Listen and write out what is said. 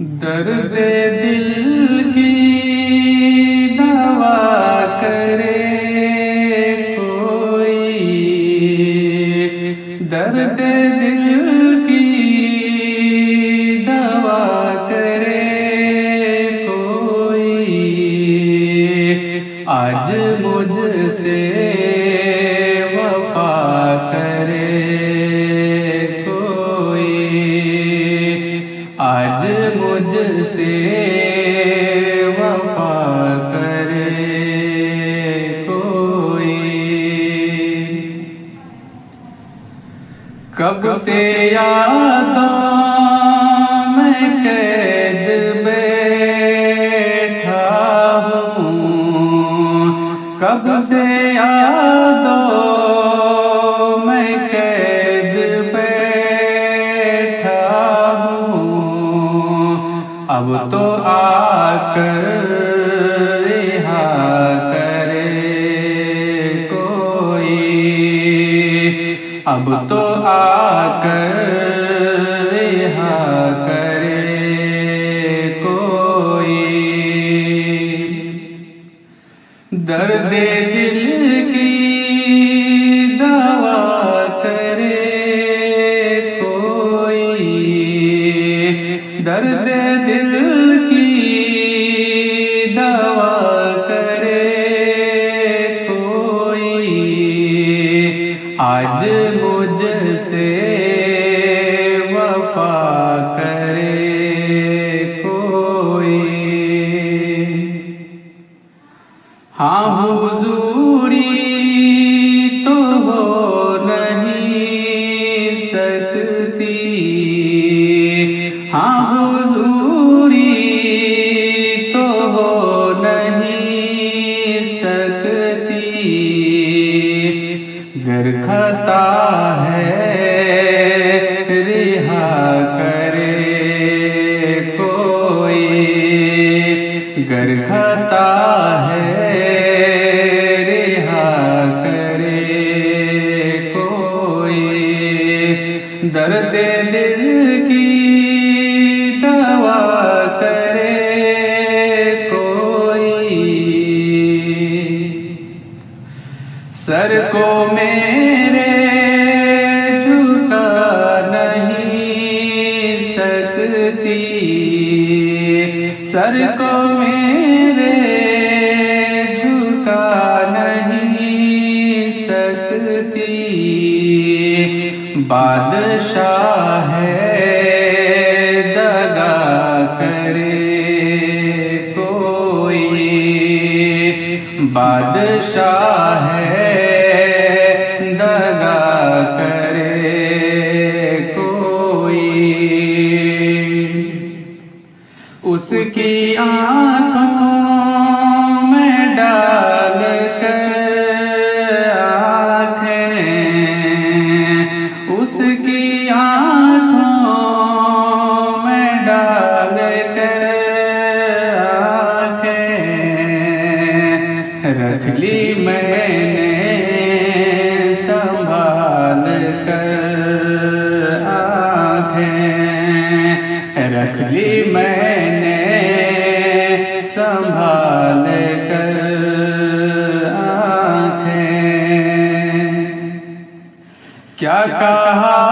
दर्द दिल की दवा करे कोई, दर्द दिल की दवा करे कोई। आज मुझसे वफा करे कोई, आज मुझसे वफा करे कोई। कब से यादों में कैद बैठा हूँ, कब से यादों में कैद बैठा हूँ। अब तो आकर रिहा करे कोई, अब तो आकर रिहा करे कोई। दर्द दिल की दवा करे कोई, दर्द दिल की दवा करे कोई। आज मुझसे वफा करे कोई। हाँ हुजूरी तो हो नहीं सकती, हाँ हुजूरी तो हो नहीं सकती। गर खता है रिहा करे कोई, गर खता है रिहा करे कोई। दर्द दिल की दवा करे कोई। सर को मेरे झुका नहीं सकती, सर को मेरे झुका नहीं सकती। बादशाह है दगा करे कोई, बादशाह है दगा करे कोई। उसकी आँखों में डाल कर आँखें, उसकी आँखों में डाल कर आँखें। रख ली मैंने संभाल कर आँखें, रख ली मैंने संभाल कर आँखें। क्या कहा